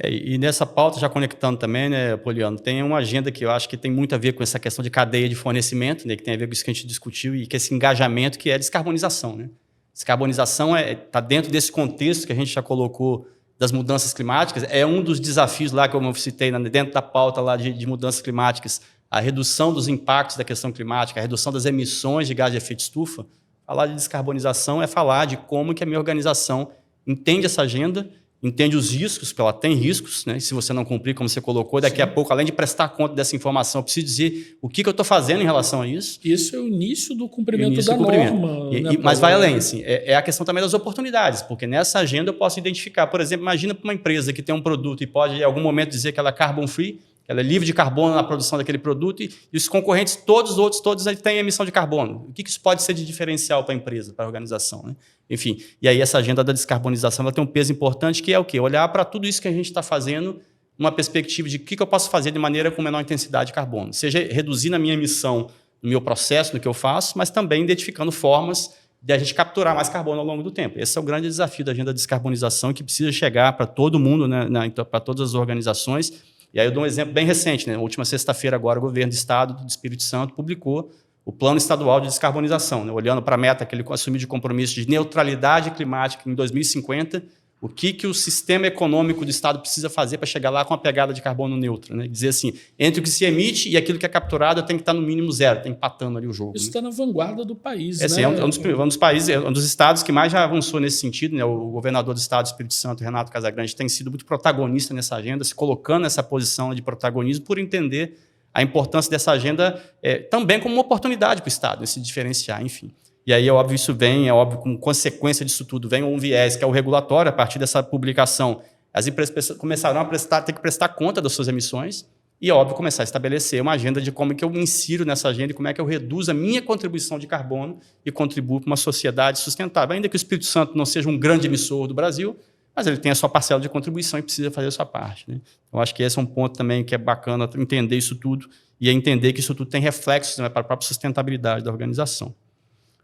E nessa pauta, já conectando também, né, Poliano, tem uma agenda que eu acho que tem muito a ver com essa questão de cadeia de fornecimento, né, que tem a ver com isso que a gente discutiu, e que esse engajamento que é a descarbonização, né? Descarbonização está dentro desse contexto que a gente já colocou das mudanças climáticas, é um dos desafios lá que eu citei dentro da pauta lá de mudanças climáticas, a redução dos impactos da questão climática, a redução das emissões de gás de efeito estufa, falar de descarbonização é falar de como que a minha organização entende essa agenda, entende os riscos, porque ela tem riscos, né? Se você não cumprir, como você colocou, daqui a pouco, além de prestar conta dessa informação, eu preciso dizer o que eu estou fazendo em relação a isso. Isso é o início do cumprimento da norma. Mas vai além, assim, é a questão também das oportunidades, porque nessa agenda eu posso identificar, por exemplo, imagina para uma empresa que tem um produto e pode, em algum momento, dizer que ela é carbon free, que ela é livre de carbono na produção daquele produto, e os concorrentes, todos os outros, todos têm emissão de carbono. O que isso pode ser de diferencial para a empresa, para a organização, né? Enfim, e aí essa agenda da descarbonização ela tem um peso importante, que é o quê? Olhar para tudo isso que a gente está fazendo numa perspectiva de o que eu posso fazer de maneira com menor intensidade de carbono. Seja reduzindo a minha emissão no meu processo, no que eu faço, mas também identificando formas de a gente capturar mais carbono ao longo do tempo. Esse é o grande desafio da agenda da descarbonização, que precisa chegar para todo mundo, né, para todas as organizações. E aí eu dou um exemplo bem recente, né? Na última sexta-feira agora o governo do estado do Espírito Santo publicou o Plano Estadual de Descarbonização, né? Olhando para a meta que ele assumiu de compromisso de neutralidade climática em 2050, o que o sistema econômico do estado precisa fazer para chegar lá com a pegada de carbono neutra, né? Dizer assim, entre o que se emite e aquilo que é capturado tem que estar no mínimo zero, tem empatando ali o jogo. Isso né? está na vanguarda do país, né? É um dos países, um dos estados que mais já avançou nesse sentido, né? O governador do estado do Espírito Santo, Renato Casagrande, tem sido muito protagonista nessa agenda, se colocando nessa posição de protagonismo por entender a importância dessa agenda também como uma oportunidade para o estado, se diferenciar, enfim. E aí, isso vem, como consequência disso tudo, vem um viés, que é o regulatório, a partir dessa publicação. As empresas começarão a ter que prestar conta das suas emissões e, começar a estabelecer uma agenda de como é que eu me insiro nessa agenda e como é que eu reduzo a minha contribuição de carbono e contribuo para uma sociedade sustentável. Ainda que o Espírito Santo não seja um grande emissor do Brasil, mas ele tem a sua parcela de contribuição e precisa fazer a sua parte, né? Eu acho que esse é um ponto também que é bacana entender isso tudo e entender que isso tudo tem reflexos, né, para a própria sustentabilidade da organização.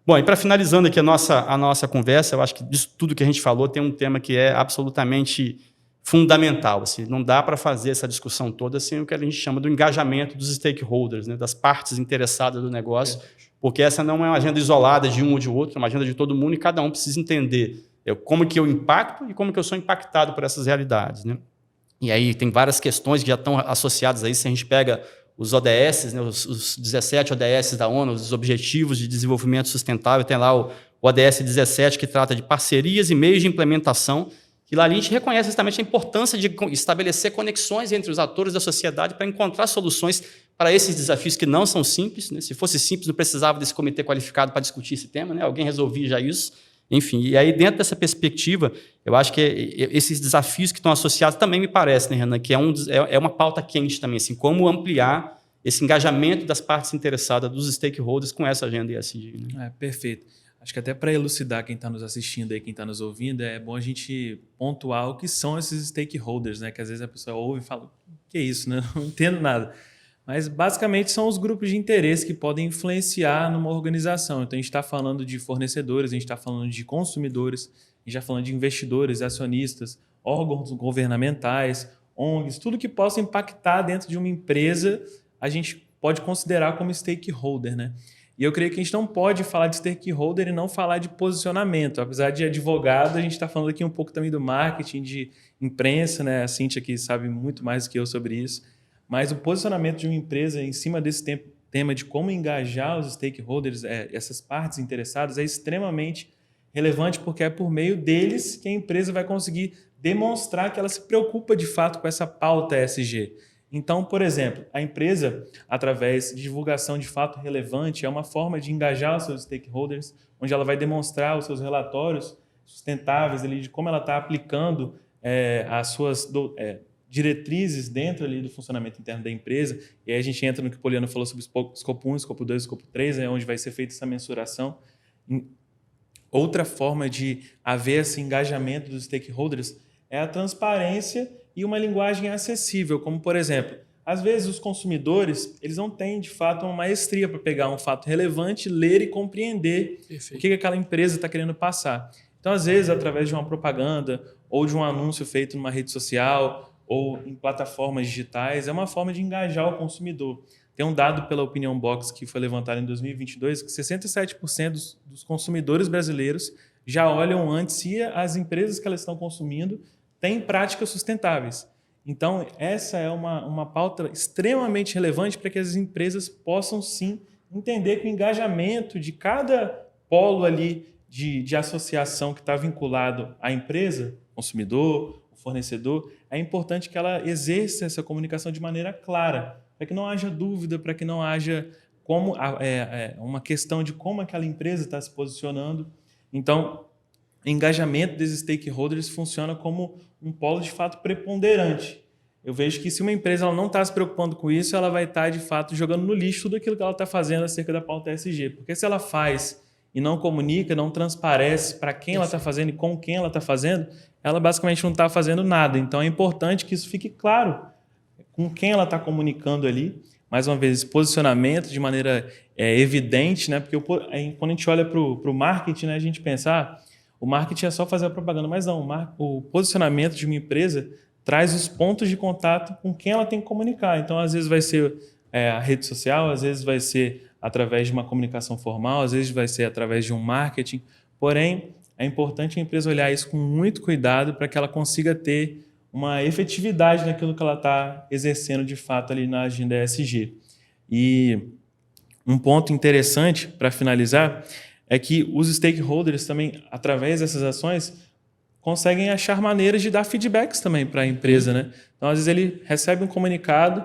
Bom, e para finalizando aqui a nossa conversa, eu acho que disso tudo que a gente falou tem um tema que é absolutamente fundamental. Assim, não dá para fazer essa discussão toda sem o que a gente chama do engajamento dos stakeholders, né, das partes interessadas do negócio, porque essa não é uma agenda isolada de um ou de outro, é uma agenda de todo mundo e cada um precisa entender como que eu impacto e como que eu sou impactado por essas realidades, né? E aí tem várias questões que já estão associadas a isso. Se a gente pega os ODS, né, os 17 ODS da ONU, os Objetivos de Desenvolvimento Sustentável, tem lá o ODS 17, que trata de parcerias e meios de implementação, que lá a gente reconhece justamente a importância de estabelecer conexões entre os atores da sociedade para encontrar soluções para esses desafios que não são simples, né? Se fosse simples, não precisava desse comitê qualificado para discutir esse tema, né? Alguém resolvia já isso. Enfim, e aí dentro dessa perspectiva, eu acho que esses desafios que estão associados também me parece, né, Renan, que é uma pauta quente também, assim, como ampliar esse engajamento das partes interessadas, dos stakeholders com essa agenda ESG. Né? Perfeito. Acho que até para elucidar quem está nos assistindo e quem está nos ouvindo, é bom a gente pontuar o que são esses stakeholders, né? Que às vezes a pessoa ouve e fala, o que é isso, né? Não entendo nada. Mas, basicamente, são os grupos de interesse que podem influenciar numa organização. Então, a gente está falando de fornecedores, a gente está falando de consumidores, a gente está falando de investidores, acionistas, órgãos governamentais, ONGs, tudo que possa impactar dentro de uma empresa, a gente pode considerar como stakeholder, né? E eu creio que a gente não pode falar de stakeholder e não falar de posicionamento. Apesar de advogado, a gente está falando aqui um pouco também do marketing, de imprensa, né? A Cíntia aqui sabe muito mais do que eu sobre isso. Mas o posicionamento de uma empresa em cima desse tema de como engajar os stakeholders, essas partes interessadas, é extremamente relevante, porque é por meio deles que a empresa vai conseguir demonstrar que ela se preocupa de fato com essa pauta ESG. Então, por exemplo, a empresa, através de divulgação de fato relevante, é uma forma de engajar os seus stakeholders, onde ela vai demonstrar os seus relatórios sustentáveis ali, de como ela está aplicando as suas diretrizes dentro ali do funcionamento interno da empresa. E aí a gente entra no que o Poliano falou sobre escopo 1, escopo 2, escopo 3, onde vai ser feita essa mensuração. Outra forma de haver esse engajamento dos stakeholders é a transparência e uma linguagem acessível, como, por exemplo, às vezes os consumidores eles não têm, de fato, uma maestria para pegar um fato relevante, ler e compreender o que aquela empresa está querendo passar. Então, às vezes, através de uma propaganda ou de um anúncio feito numa rede social ou em plataformas digitais, é uma forma de engajar o consumidor. Tem um dado pela Opinion Box que foi levantado em 2022 que 67% dos consumidores brasileiros já olham antes se as empresas que elas estão consumindo têm práticas sustentáveis. Então, essa é uma pauta extremamente relevante para que as empresas possam, sim, entender que o engajamento de cada polo ali de associação que está vinculado à empresa, consumidor, o fornecedor, é importante que ela exerça essa comunicação de maneira clara, para que não haja dúvida, para que não haja uma questão de como aquela empresa está se posicionando. Então, o engajamento desses stakeholders funciona como um polo de fato preponderante. Eu vejo que se uma empresa ela não está se preocupando com isso, ela vai estar de fato jogando no lixo tudo aquilo que ela está fazendo acerca da pauta ESG. Porque se ela faz e não comunica, não transparece para quem ela está fazendo e com quem ela está fazendo, ela basicamente não está fazendo nada. Então é importante que isso fique claro com quem ela está comunicando ali. Mais uma vez, esse posicionamento de maneira evidente, né? Porque quando a gente olha para o marketing, né, a gente pensa, o marketing é só fazer a propaganda, mas não, o posicionamento de uma empresa traz os pontos de contato com quem ela tem que comunicar. Então, às vezes vai ser a rede social, às vezes vai ser através de uma comunicação formal, às vezes vai ser através de um marketing. Porém, é importante a empresa olhar isso com muito cuidado para que ela consiga ter uma efetividade naquilo que ela está exercendo de fato ali na agenda ESG. E um ponto interessante para finalizar é que os stakeholders também, através dessas ações, conseguem achar maneiras de dar feedbacks também para a empresa, né? Então, às vezes ele recebe um comunicado,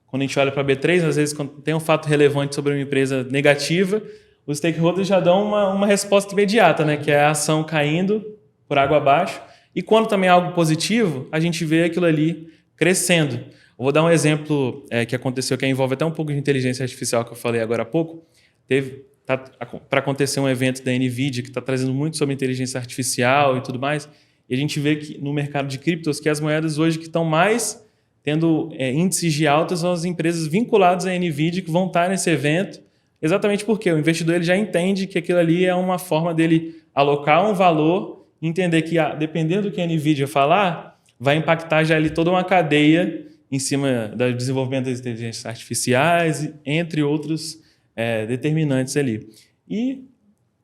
quando a gente olha para a B3, às vezes quando tem um fato relevante sobre uma empresa negativa, os stakeholders já dão uma resposta imediata, né? Que é a ação caindo por água abaixo. E quando também é algo positivo, a gente vê aquilo ali crescendo. Eu vou dar um exemplo que aconteceu, que envolve até um pouco de inteligência artificial, que eu falei agora há pouco. Para acontecer um evento da NVIDIA, que está trazendo muito sobre inteligência artificial e tudo mais, e a gente vê que no mercado de criptos, que as moedas hoje que estão mais tendo índices de alta são as empresas vinculadas à NVIDIA que vão estar nesse evento, exatamente porque o investidor ele já entende que aquilo ali é uma forma dele alocar um valor e entender que, dependendo do que a NVIDIA falar, vai impactar já ali toda uma cadeia em cima do desenvolvimento das inteligências artificiais, entre outros determinantes ali. E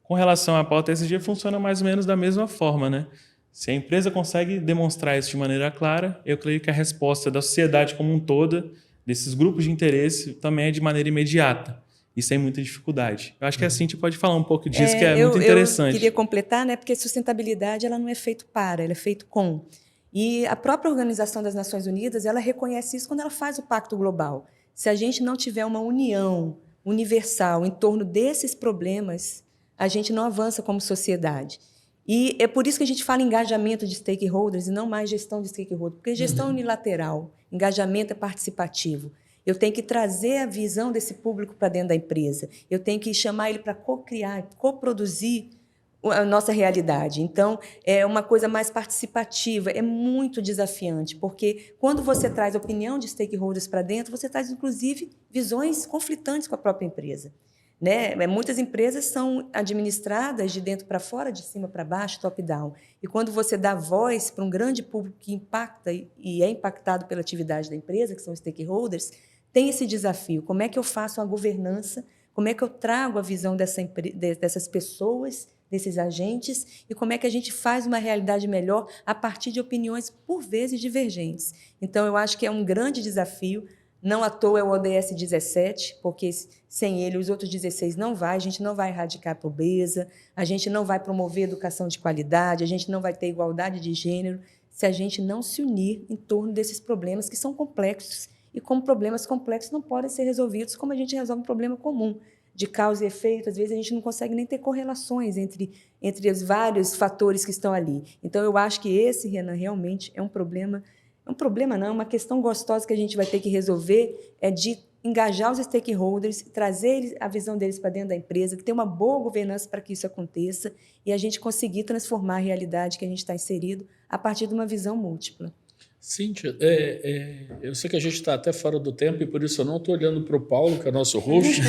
com relação à pauta ESG, funciona mais ou menos da mesma forma, né? Se a empresa consegue demonstrar isso de maneira clara, eu creio que a resposta da sociedade como um todo, desses grupos de interesse, também é de maneira imediata e sem muita dificuldade. Eu acho que a Cíntia pode falar um pouco disso, que é muito interessante. Eu queria completar, né, porque sustentabilidade ela não é feito para, ela é feito com. E a própria Organização das Nações Unidas ela reconhece isso quando ela faz o Pacto Global. Se a gente não tiver uma união universal em torno desses problemas, a gente não avança como sociedade. E é por isso que a gente fala em engajamento de stakeholders e não mais gestão de stakeholders, porque gestão unilateral, engajamento é participativo. Eu tenho que trazer a visão desse público para dentro da empresa, eu tenho que chamar ele para co-criar, coproduzir a nossa realidade. Então, é uma coisa mais participativa, é muito desafiante, porque quando você traz a opinião de stakeholders para dentro, você traz, inclusive, visões conflitantes com a própria empresa. Né? Muitas empresas são administradas de dentro para fora, de cima para baixo, top-down. E quando você dá voz para um grande público que impacta e é impactado pela atividade da empresa, que são os stakeholders, tem esse desafio. Como é que eu faço uma governança? Como é que eu trago a visão dessas pessoas, desses agentes, e como é que a gente faz uma realidade melhor a partir de opiniões, por vezes, divergentes. Então, eu acho que é um grande desafio. Não à toa é o ODS 17, porque sem ele os outros 16 não vai, a gente não vai erradicar a pobreza, a gente não vai promover educação de qualidade, a gente não vai ter igualdade de gênero, se a gente não se unir em torno desses problemas que são complexos, e como problemas complexos não podem ser resolvidos como a gente resolve um problema comum, de causa e efeito. Às vezes a gente não consegue nem ter correlações entre os vários fatores que estão ali. Então, eu acho que esse, Renan, realmente é um problema não, é uma questão gostosa que a gente vai ter que resolver, é de engajar os stakeholders, trazer a visão deles para dentro da empresa, ter uma boa governança para que isso aconteça e a gente conseguir transformar a realidade que a gente está inserido a partir de uma visão múltipla. Cíntia, eu sei que a gente está até fora do tempo e por isso eu não estou olhando para o Paulo, que é nosso host,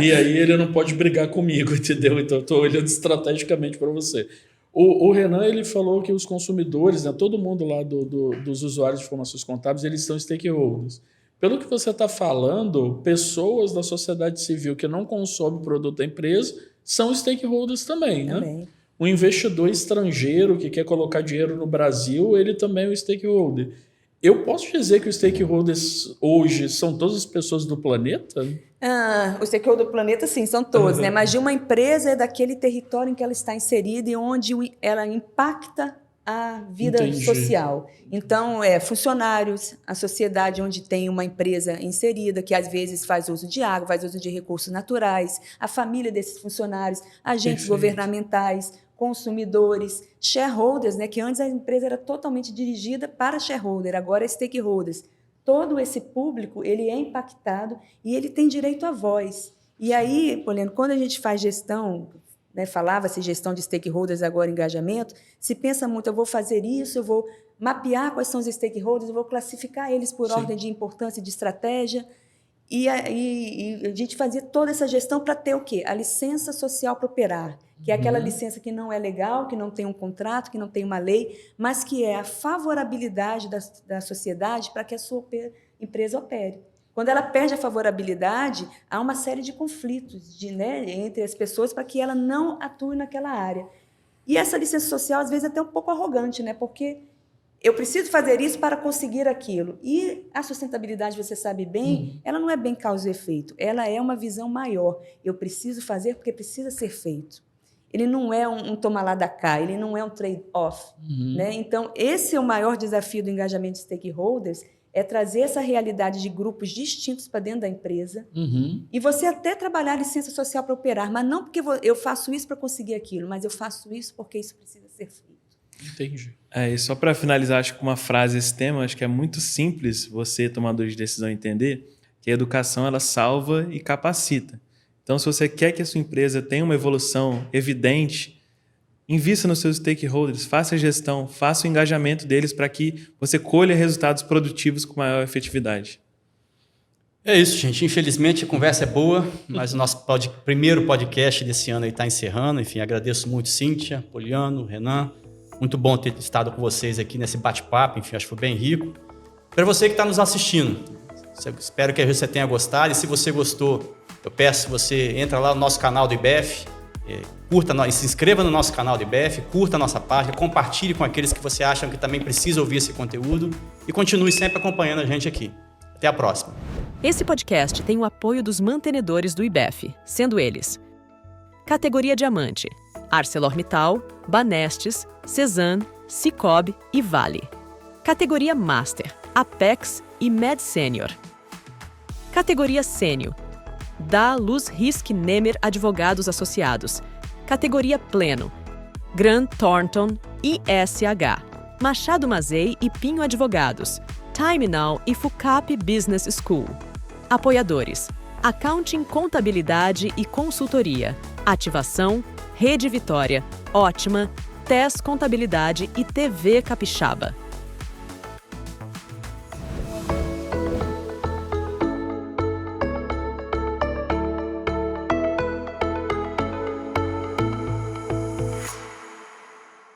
e aí ele não pode brigar comigo, entendeu? Então eu estou olhando estrategicamente para você. O Renan ele falou que os consumidores, né, todo mundo lá dos usuários de informações contábeis, eles são stakeholders. Pelo que você está falando, pessoas da sociedade civil que não consomem o produto da empresa são stakeholders também, né? Também. O investidor estrangeiro que quer colocar dinheiro no Brasil, ele também é um stakeholder. Eu posso dizer que os stakeholders hoje são todas as pessoas do planeta? Os stakeholders do planeta, sim, são todos, né? Mas de uma empresa é daquele território em que ela está inserida e onde ela impacta a vida social. Então, funcionários, a sociedade onde tem uma empresa inserida, que às vezes faz uso de água, faz uso de recursos naturais, a família desses funcionários, agentes governamentais, consumidores, shareholders, né, que antes a empresa era totalmente dirigida para shareholder, agora é stakeholders. Todo esse público ele é impactado e ele tem direito à voz. E aí, Poliana, quando a gente faz gestão, né, falava-se gestão de stakeholders, agora engajamento, se pensa muito, eu vou fazer isso, eu vou mapear quais são os stakeholders, eu vou classificar eles por ordem de importância e de estratégia. E a gente fazia toda essa gestão para ter o quê? A licença social para operar, que é aquela licença que não é legal, que não tem um contrato, que não tem uma lei, mas que é a favorabilidade da sociedade para que a sua empresa opere. Quando ela perde a favorabilidade, há uma série de conflitos entre as pessoas para que ela não atue naquela área. E essa licença social, às vezes, é até um pouco arrogante, né? Porque eu preciso fazer isso para conseguir aquilo. E a sustentabilidade, você sabe bem, ela não é bem causa e efeito. Ela é uma visão maior. Eu preciso fazer porque precisa ser feito. Ele não é um toma lá da cá, ele não é um trade-off. Né? Então, esse é o maior desafio do engajamento de stakeholders, é trazer essa realidade de grupos distintos para dentro da empresa e você até trabalhar a licença social para operar, mas não porque eu faço isso para conseguir aquilo, mas eu faço isso porque isso precisa ser feito. Entendi. E só para finalizar, acho que uma frase esse tema, acho que é muito simples você, tomador de decisão, entender que a educação ela salva e capacita. Então, se você quer que a sua empresa tenha uma evolução evidente, invista nos seus stakeholders, faça a gestão, faça o engajamento deles para que você colha resultados produtivos com maior efetividade. É isso, gente. Infelizmente, a conversa é boa, mas o nosso primeiro podcast desse ano está encerrando. Enfim, agradeço muito Cíntia, Poliano, Renan. Muito bom ter estado com vocês aqui nesse bate-papo. Enfim, acho que foi bem rico. Para você que está nos assistindo, espero que você tenha gostado. E se você gostou, eu peço que você entre lá no nosso canal do IBEF, se inscreva no nosso canal do IBEF, curta a nossa página, compartilhe com aqueles que você acha que também precisa ouvir esse conteúdo e continue sempre acompanhando a gente aqui. Até a próxima. Esse podcast tem o apoio dos mantenedores do IBEF, sendo eles: Categoria Diamante, ArcelorMittal, Banestes, Cezan, Cicobi e Vale. Categoria Master, Apex e Med Senior. Categoria Sênior, da Luz Risk Nemer Advogados Associados. Categoria Pleno, Grant Thornton ISH, Machado Mazei e Pinho Advogados, Time Now e Fucap Business School. Apoiadores: Accounting, Contabilidade e Consultoria, Ativação, Rede Vitória, Ótima, TES Contabilidade e TV Capixaba.